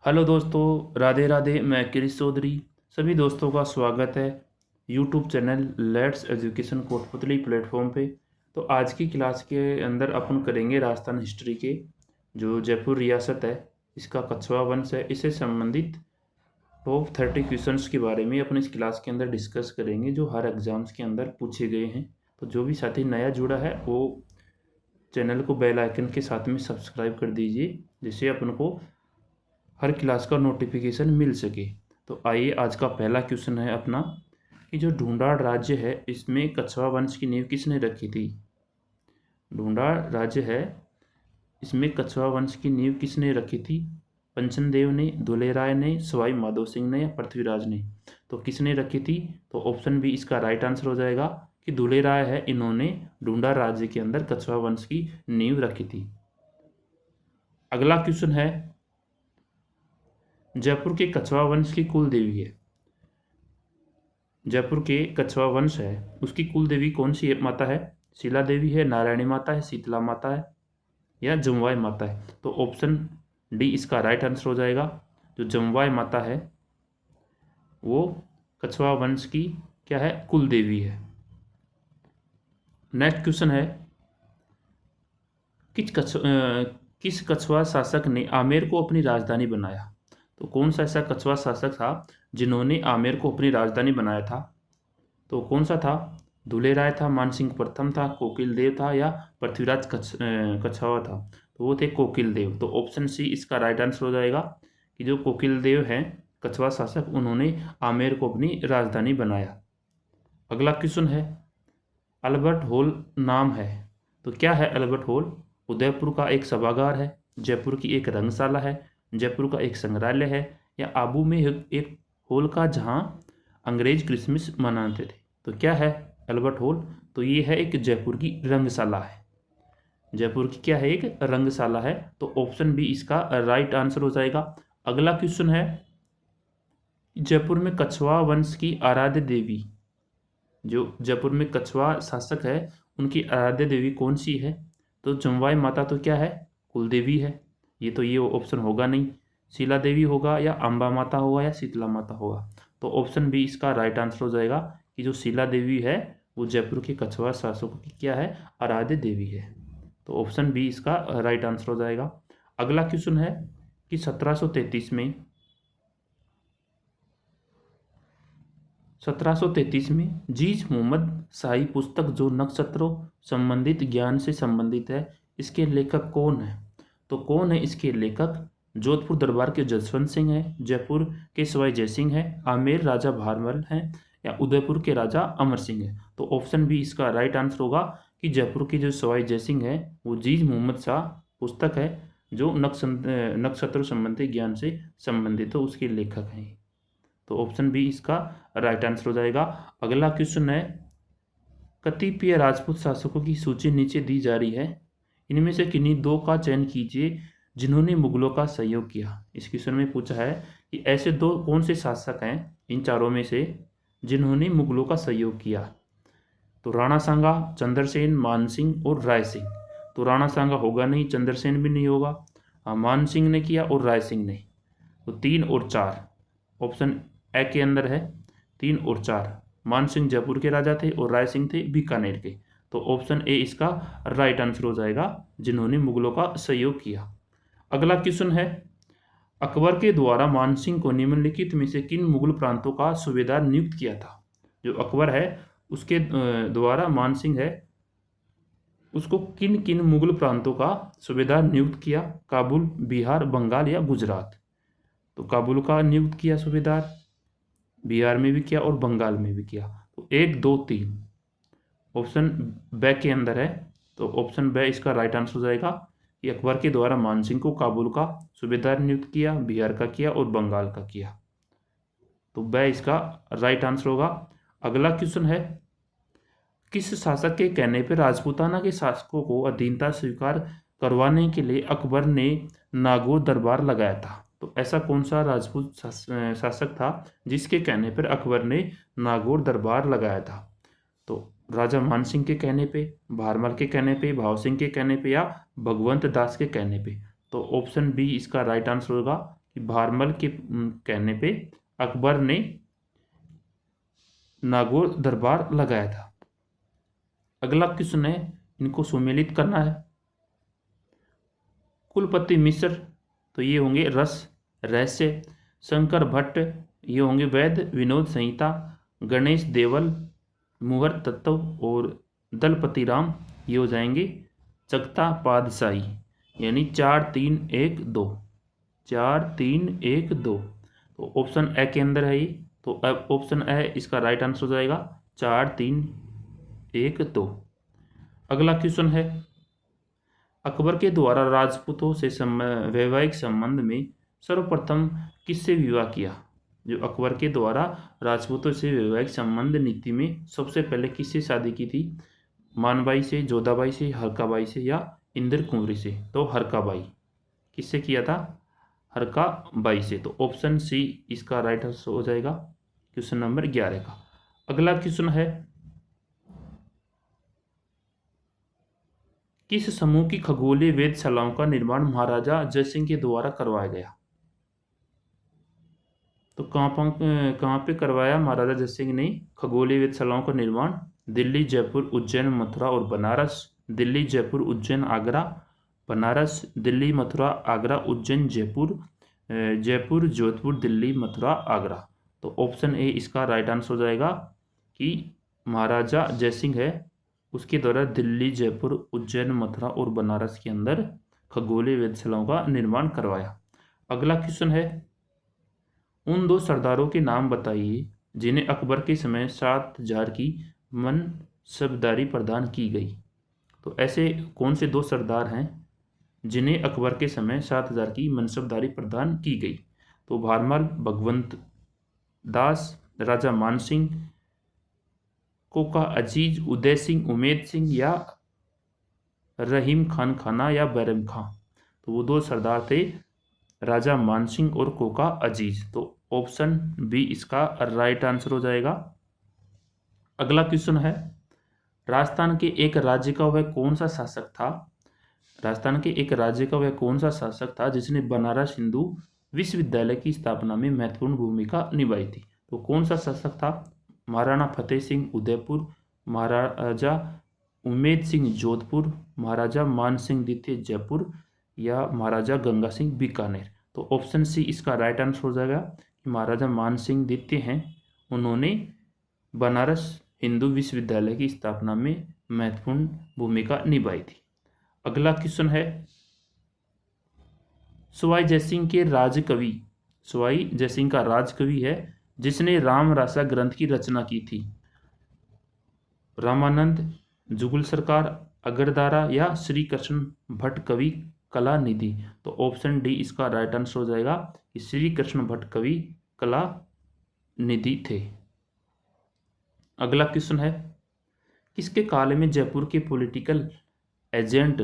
Hello दोस्तों, राधे राधे। मैं क्रिश चौधरी सभी दोस्तों का स्वागत है YouTube channel let's education Kotputli platform पे। तो आज की क्लास के अंदर अपन करेंगे राजस्थान हिस्ट्री के जो जयपुर रियासत है, इसका कछवा वंश है, इससे संबंधित टॉप 30 क्वेश्चंस के बारे में अपन इस क्लास के अंदर डिस्कस करेंगे जो हर एग्जाम्स के अंदर पूछे गए हैं। तो जो भी साथी नया जुड़ा है वो चैनल को बेल आइकन के साथ में सब्सक्राइब कर दीजिए, जिससे अपन को हर क्लास का नोटिफिकेशन मिल सके। तो आइए, आज का पहला क्वेश्चन है अपना कि जो ढूंढाड़ राज्य है इसमें कछवा वंश की नींव किसने रखी थी। ढूंढाड़ राज्य है, इसमें कछवा वंश की नींव किसने रखी थी। पंचन देव ने, धुलेराय ने, सवाई माधो सिंह ने या पृथ्वीराज ने। तो किसने रखी थी, तो ऑप्शन बी इसका राइट आंसर हो जाएगा कि धुलेराय है, इन्होंने ढूंढाड़ राज्य के अंदर कछवा वंश की नींव रखी थी। अगला क्वेश्चन है, जयपुर के कछवा वंश की कुल देवी है। जयपुर के कछवा वंश है उसकी कुल देवी कौन सी माता है। शीला देवी है, नारायणी माता है, शीतला माता है या जमवाई माता है। तो ऑप्शन डी इसका राइट आंसर हो जाएगा। जो जमवाई माता है वो कछवा वंश की क्या है, कुल देवी है। नेक्स्ट क्वेश्चन है, किस कछवा शासक ने आमेर को अपनी राजधानी बनाया। तो कौन सा ऐसा कछवा शासक था जिन्होंने आमेर को अपनी राजधानी बनाया था। तो कौन सा था, धुलेराय था, मानसिंह प्रथम था, कोकिल देव था या पृथ्वीराज कछवा था। तो वो थे कोकिल देव। तो ऑप्शन सी इसका राइट आंसर हो जाएगा कि जो कोकिल देव हैं कछवा शासक, उन्होंने आमेर को अपनी राजधानी बनाया। अगला क्वेश्चन है, अल्बर्ट हॉल नाम है, तो क्या है अल्बर्ट हॉल। उदयपुर का एक सभागार है, जयपुर की एक रंगशाला है, जयपुर का एक संग्रहालय है या आबू में एक हॉल का जहां अंग्रेज क्रिसमस मनाते थे। तो क्या है अल्बर्ट हॉल, तो ये है एक जयपुर की रंगशाला है। जयपुर की क्या है, एक रंगशाला है। तो ऑप्शन बी इसका राइट आंसर हो जाएगा। अगला क्वेश्चन है, जयपुर में कछवा वंश की आराध्य देवी, जो जयपुर में कछवा शासक है उनकी आराध्य देवी कौन सी है। तो जमवाई माता तो क्या है, कुल देवी है। ये ऑप्शन होगा नहीं, शीला देवी होगा या अम्बा माता होगा या शीतला माता होगा। तो ऑप्शन बी इसका राइट आंसर हो जाएगा कि जो शीला देवी है वो जयपुर के कछवा शासकों की क्या है, आराध्य देवी है। तो ऑप्शन बी इसका राइट आंसर हो जाएगा। अगला क्वेश्चन है कि 1733 में जीज मोहम्मद शाही पुस्तक जो नक्षत्रों संबंधित ज्ञान से संबंधित है, इसके लेखक कौन है। तो कौन है इसके लेखक, जोधपुर दरबार के जसवंत सिंह है, जयपुर के सवाई जयसिंह है, आमेर राजा भारमल है या उदयपुर के राजा अमर सिंह है। तो ऑप्शन बी इसका राइट आंसर होगा कि जयपुर के जो सवाई जयसिंह है वो जीज मोहम्मद शाह पुस्तक है जो नक्षत्र संबंधी ज्ञान से संबंधित हो, उसके लेखक हैं। तो ऑप्शन बी इसका राइट आंसर हो जाएगा। अगला क्वेश्चन है, कतिपय राजपूत शासकों की सूची नीचे दी जा रही है, इनमें से किन्हीं दो का चयन कीजिए जिन्होंने मुगलों का सहयोग किया। इस क्वेश्चन में पूछा है कि ऐसे दो कौन से शासक हैं इन चारों में से जिन्होंने मुगलों का सहयोग किया। तो राणा सांगा, चंद्रसेन, मानसिंह और राय सिंह। तो राणा सांगा होगा नहीं, चंद्रसेन भी नहीं होगा, हाँ मान सिंह ने किया और राय सिंह ने। तो 3 और 4 ऑप्शन ए के अंदर है, 3 और 4। मान सिंह जयपुर के राजा थे और राय सिंह थे बीकानेर के। तो ऑप्शन ए इसका राइट आंसर हो जाएगा, जिन्होंने मुगलों का सहयोग किया। अगला क्वेश्चन है, अकबर के द्वारा मानसिंह को निम्नलिखित में से किन मुगल प्रांतों का सूबेदार नियुक्त किया था। जो अकबर है उसके द्वारा मानसिंह है उसको किन किन मुगल प्रांतों का सूबेदार नियुक्त किया। काबुल, बिहार, बंगाल या गुजरात। तो काबुल का नियुक्त किया सूबेदार, बिहार में भी किया और बंगाल में भी किया। तो 1, 2, 3 ऑप्शन बे के अंदर है। तो ऑप्शन बे इसका राइट आंसर हो जाएगा कि अकबर के द्वारा मानसिंह को काबुल का सूबेदार नियुक्त किया, बिहार का किया और बंगाल का किया। तो बे इसका राइट आंसर होगा। अगला क्वेश्चन है, किस शासक के कहने पर राजपूताना के शासकों को अधीनता स्वीकार करवाने के लिए अकबर ने नागौर दरबार लगाया था। तो ऐसा कौन सा राजपूत शासक था जिसके कहने पर अकबर ने नागौर दरबार लगाया था। तो राजा मानसिंह के कहने पे, भारमल के कहने पे, भाव सिंह के कहने पे या भगवंत दास के कहने पे। तो ऑप्शन बी इसका राइट आंसर होगा कि भारमल के कहने पे अकबर ने नागौर दरबार लगाया था। अगला क्वेश्चन है, इनको सुमेलित करना है। कुलपति मिश्र, तो ये होंगे रस रहस्य। शंकर भट्ट, ये होंगे वेद विनोद संहिता। गणेश देवल मुहूर्त तत्व। और दलपति राम, ये हो जाएंगे चकता पातशाही। यानी 4 3 1 2, 4 3 1 2। तो ऑप्शन ए के अंदर है ये, तो अब ऑप्शन ए इसका राइट आंसर हो जाएगा 4 3 1 2। अगला क्वेश्चन है, अकबर के द्वारा राजपूतों से वैवाहिक संबंध में सर्वप्रथम किससे विवाह किया? जो अकबर के द्वारा राजपूतों से वैवाहिक संबंध नीति में सबसे पहले किससे शादी की थी? मानबाई से, जोधाबाई से, हरकाबाई से या इंदिर कुंवरी से? तो हरकाबाई। किससे किया था? हरकाबाई से। तो ऑप्शन सी इसका राइट आंसर हो जाएगा क्वेश्चन नंबर 11 का। अगला क्वेश्चन है, किस समूह की खगोलीय वेधशालाओं का निर्माण महाराजा जयसिंह के द्वारा करवाया गया? तो कहाँ पे करवाया महाराजा जयसिंह ने खगोलीय वेधशालाओं का निर्माण? दिल्ली, जयपुर, उज्जैन, मथुरा और बनारस। दिल्ली, जयपुर, उज्जैन, आगरा, बनारस। दिल्ली, मथुरा, आगरा, उज्जैन, जयपुर, जयपुर, जोधपुर, दिल्ली, मथुरा, आगरा। तो ऑप्शन ए इसका राइट आंसर हो जाएगा कि महाराजा जयसिंह है उसके द्वारा दिल्ली, जयपुर, उज्जैन, मथुरा और बनारस के अंदर खगोलीय वेधशालाओं का निर्माण करवाया। अगला क्वेश्चन है, उन 2 सरदारों के नाम बताइए जिन्हें अकबर के समय 7,000 की मनसबदारी प्रदान की गई। तो ऐसे कौन से 2 सरदार हैं जिन्हें अकबर के समय 7,000 की मनसबदारी प्रदान की गई? तो भारमल, भगवंत दास, राजा मानसिंह, कोका अजीज, उदय सिंह, उमेद सिंह या रहीम खान खाना या बैरम खां? तो वो 2 सरदार थे राजा मानसिंह और कोका अजीज। तो ऑप्शन बी इसका राइट आंसर हो जाएगा। अगला क्वेश्चन है, राजस्थान के एक राज्य का वह कौन सा शासक था? राजस्थान के एक राज्य का वह कौन सा शासक था जिसने बनारस हिंदू विश्वविद्यालय की स्थापना में महत्वपूर्ण भूमिका निभाई थी? तो कौन सा शासक था? महाराणा फतेह सिंह उदयपुर, महाराजा उमेद सिंह जोधपुर, महाराजा मान सिंह द्वितीय जयपुर या महाराजा गंगा सिंह बीकानेर? तो ऑप्शन सी इसका राइट आंसर हो जाएगा कि महाराजा मान सिंह द्वितीय हैं, उन्होंने बनारस हिंदू विश्वविद्यालय की स्थापना में महत्वपूर्ण भूमिका निभाई थी। अगला क्वेश्चन है, सवाई जयसिंह के राजकवि, सवाई जयसिंह का राजकवि है जिसने राम रासा ग्रंथ की रचना की थी? रामानंद, जुगल सरकार, अगरदारा या श्री कृष्ण भट्ट कवि कला निधि? तो ऑप्शन डी इसका राइट आंसर हो जाएगा कि श्री कृष्ण भट्ट कवि कला निधि थे। अगला क्वेश्चन है, किसके काल में जयपुर के पॉलिटिकल एजेंट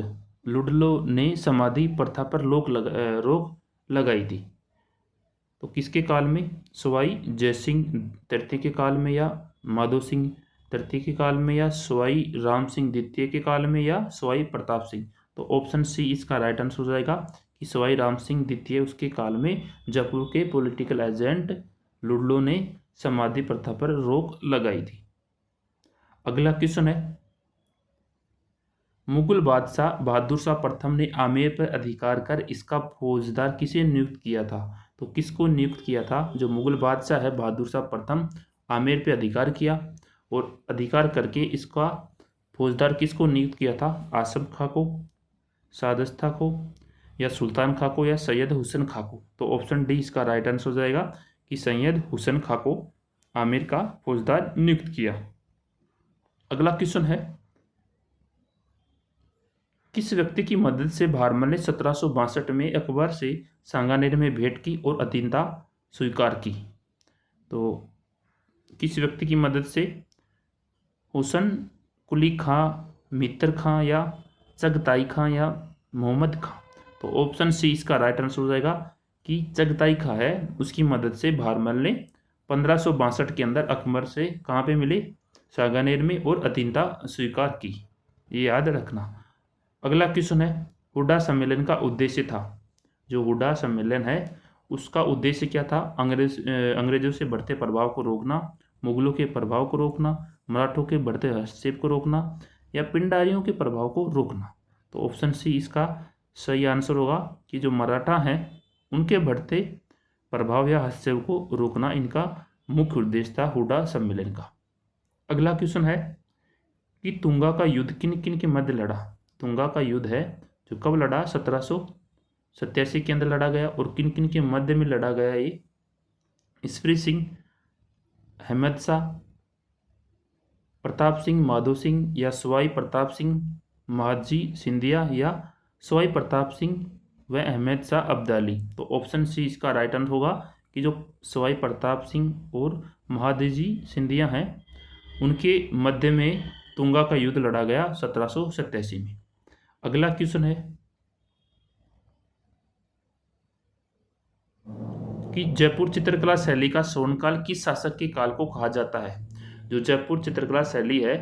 लुडलो ने समाधि प्रथा पर रोक लगाई थी? तो किसके काल में? सवाई जयसिंह तृतीय के काल में या माधो सिंह तृतीय के काल में या सवाई राम सिंह द्वितीय के काल में या सवाई प्रताप सिंह? तो ऑप्शन सी इसका राइट आंसर हो जाएगा कि सवाई राम सिंह द्वितीय उसके काल में जयपुर के पॉलिटिकल एजेंट लुडलो ने समाधि प्रथा पर रोक लगाई थी। अगला क्वेश्चन है, मुगल बादशाह बहादुर शाह प्रथम ने आमेर पर अधिकार कर इसका फौजदार किसे नियुक्त किया था? तो किसको नियुक्त किया था? जो मुगल बादशाह है बहादुर शाह प्रथम आमेर पे अधिकार किया और अधिकार करके इसका फौजदार किसको नियुक्त किया था? आसफ खां को, शादस्ता को या सुल्तान खां को या सैयद हुसैन खां को? तो ऑप्शन डी इसका राइट आंसर हो जाएगा कि सैयद हुसैन खां को आमेर का फौजदार नियुक्त किया। अगला क्वेश्चन है, किस व्यक्ति की मदद से भारमल ने 1762 में अकबर से सांगानेर में भेंट की और अधीनता स्वीकार की? तो किस व्यक्ति की मदद से? हुसन कुली खां, मित्र खां या चगताई खां या मोहम्मद खां? तो ऑप्शन सी इसका राइट आंसर हो जाएगा कि चगताई खां है, उसकी मदद से भारमल ने 1562 के अंदर अकबर से कहाँ पे मिले? सांगानेर में, और अधीनता स्वीकार की। ये याद रखना। अगला क्वेश्चन है, हुड्डा सम्मेलन का उद्देश्य था? जो हुड्डा सम्मेलन है उसका उद्देश्य क्या था? अंग्रेजों से बढ़ते प्रभाव को रोकना, मुगलों के प्रभाव को रोकना, मराठों के बढ़ते हस्तक्षेप को रोकना, या पिंडारियों के प्रभाव को रोकना। तो ऑप्शन सी इसका सही आंसर होगा कि जो मराठा हैं उनके बढ़ते प्रभाव या हस्तक्षेप को रोकना इनका मुख्य उद्देश्य था हुडा सम्मेलन का। अगला क्वेश्चन है कि तुंगा का युद्ध किन किन के मध्य लड़ा? तुंगा का युद्ध है जो कब लड़ा? 1787 के अंदर लड़ा गया। और किन किन के मध्य में लड़ा गया ये? ईश्वरी सिंह, अहमद शाह, प्रताप सिंह, माधो सिंह, या सवाई प्रताप सिंह, महादजी सिंधिया, या सवाई प्रताप सिंह व अहमद शाह अब्दाली। तो ऑप्शन सी इसका राइट आंसर होगा कि जो सवाई प्रताप सिंह और महादजी सिंधिया हैं उनके मध्य में तुंगा का युद्ध लड़ा गया 1787 में। अगला क्वेश्चन है कि जयपुर चित्रकला शैली का स्वर्णकाल किस शासक के काल को कहा जाता है? जो जयपुर चित्रकला शैली है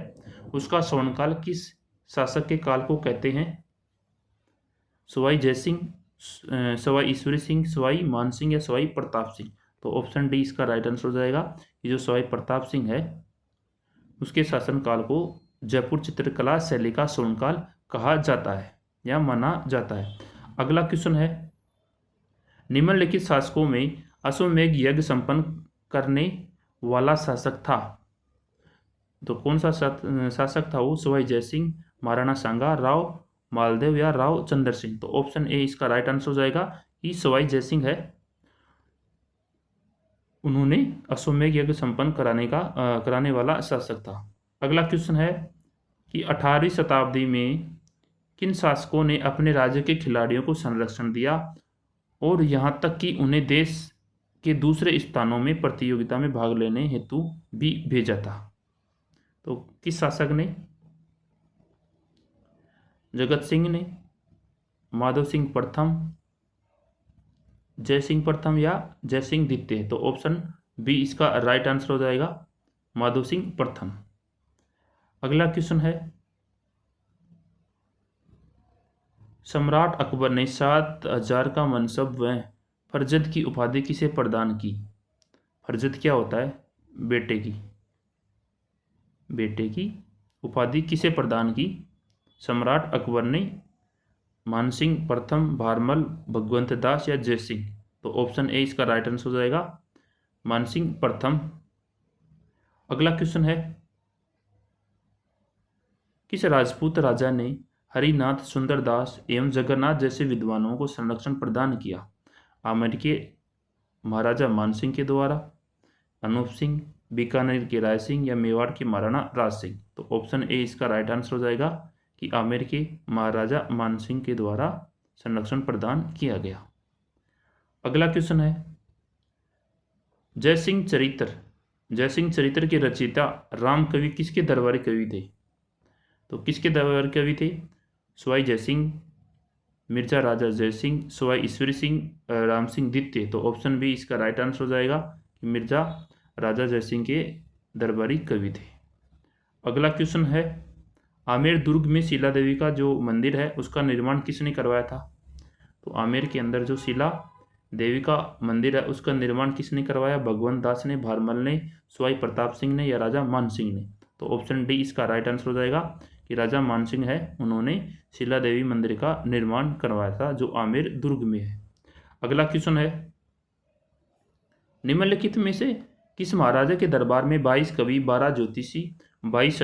उसका स्वर्णकाल किस शासक के काल को कहते हैं? सवाई जयसिंह, सवाई ईश्वरी सिंह, सवाई मानसिंह, या सवाई प्रताप सिंह। तो ऑप्शन डी इसका राइट आंसर हो जाएगा कि जो सवाई प्रताप सिंह है उसके शासनकाल को जयपुर चित्रकला शैली का स्वर्णकाल कहा जाता है या माना जाता है। अगला क्वेश्चन है निम्नलिखित शासकों में अश्वमेध यज्ञ संपन्न करने वाला शासक था? तो कौन सा शासक था वो? सवाई जयसिंह, महाराणा सांगा, राव मालदेव, या राव चंद्र सिंह। तो ऑप्शन ए इसका राइट आंसर हो जाएगा कि सवाई जयसिंह है, उन्होंने अश्वमेध यज्ञ संपन्न कराने वाला शासक था। अगला क्वेश्चन है कि 18वीं शताब्दी में किन शासकों ने अपने राज्य के खिलाड़ियों को संरक्षण दिया और यहाँ तक कि उन्हें देश के दूसरे स्थानों में प्रतियोगिता में भाग लेने हेतु भी भेजा था? तो किस शासक ने? जगत सिंह ने, माधव सिंह प्रथम, जय सिंह प्रथम, या जय सिंह द्वितीय। तो ऑप्शन बी इसका राइट आंसर हो जाएगा, माधव सिंह प्रथम। अगला क्वेश्चन है सम्राट अकबर ने 7000 का मनसब व फरजद की उपाधि किसे प्रदान की? फरजद क्या होता है? बेटे की उपाधि किसे प्रदान की? सम्राट अकबर ने मानसिंह प्रथम, भारमल, भगवंत दास, या जयसिंह। तो ऑप्शन ए इसका राइट आंसर हो जाएगा, मानसिंह प्रथम। अगला क्वेश्चन है किस राजपूत राजा ने हरिनाथ, सुंदरदास एवं जगन्नाथ जैसे विद्वानों को संरक्षण प्रदान किया? आमेर के महाराजा मानसिंह के द्वारा, अनूप सिंह, बीकानेर के राय सिंह, या मेवाड़ के महाराणा राज सिंह। तो ऑप्शन ए इसका राइट आंसर हो जाएगा कि आमेर के महाराजा मानसिंह के द्वारा संरक्षण प्रदान किया गया। अगला क्वेश्चन है जयसिंह चरित्र के रचयिता राम कवि किसके दरबारी कवि थे? तो किसके दरबारी कवि थे? सवाई जयसिंह, मिर्जा राजा जयसिंह, सवाई ईश्वरी सिंह, राम सिंह द्वितीय। तो ऑप्शन बी इसका राइट आंसर हो जाएगा कि मिर्जा राजा जयसिंह के दरबारी कवि थे। अगला क्वेश्चन है आमेर दुर्ग में शिला देवी का जो मंदिर है उसका निर्माण किसने करवाया था? तो आमेर के अंदर जो शिला देवी का मंदिर है उसका निर्माण किसने करवाया? भगवंत दास ने, भारमल ने, सवाई प्रताप सिंह ने, या राजा मान सिंह ने। तो ऑप्शन डी इसका राइट आंसर हो जाएगा कि राजा मान सिंह है, उन्होंने शिला देवी मंदिर का निर्माण करवाया था जो आमेर दुर्ग में है। अगला क्वेश्चन है निम्नलिखित में से किस महाराजा के दरबार में 22 कवि, 12 ज्योतिषी, 22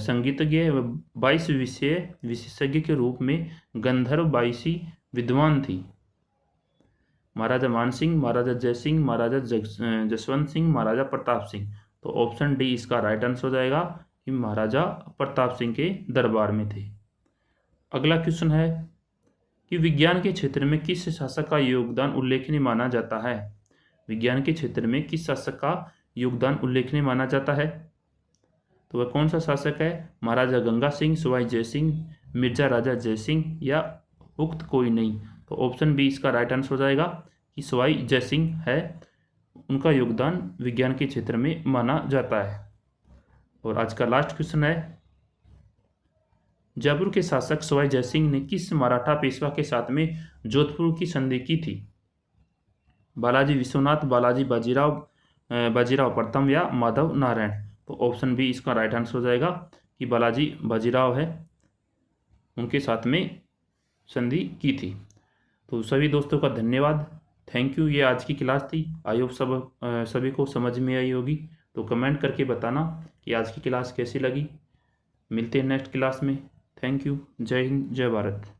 संगीतज्ञ, 22 विशेषज्ञ के रूप में गंधर्व 22 विद्वान थी? महाराजा मानसिंह, महाराजा जयसिंह, महाराजा जसवंत सिंह, महाराजा प्रताप सिंह। तो ऑप्शन डी इसका राइट आंसर हो जाएगा कि महाराजा प्रताप सिंह के दरबार में थे। अगला क्वेश्चन है कि विज्ञान के क्षेत्र में किस शासक का योगदान उल्लेखनीय माना जाता है? विज्ञान के क्षेत्र में किस शासक का योगदान उल्लेखनीय माना जाता है? तो वह कौन सा शासक है? महाराजा गंगा सिंह, सवाई जयसिंह, मिर्जा राजा जयसिंह, या उक्त कोई नहीं। तो ऑप्शन बी इसका राइट आंसर हो जाएगा कि सवाई जयसिंह है, उनका योगदान विज्ञान के क्षेत्र में माना जाता है। और आज का लास्ट क्वेश्चन है जयपुर के शासक सवाई जयसिंह ने किस मराठा पेशवा के साथ में जोधपुर की संधि की थी? बालाजी विश्वनाथ, बालाजी बाजीराव प्रथम या माधव नारायण। तो ऑप्शन बी इसका राइट आंसर हो जाएगा कि बालाजी बाजीराव है, उनके साथ में संधि की थी। तो सभी दोस्तों का धन्यवाद, थैंक यू। ये आज की क्लास थी, आई होप सभी को समझ में आई होगी। तो कमेंट करके बताना कि आज की क्लास कैसी लगी। मिलते हैं नेक्स्ट क्लास में। Thank you. जय हिंद, जय भारत।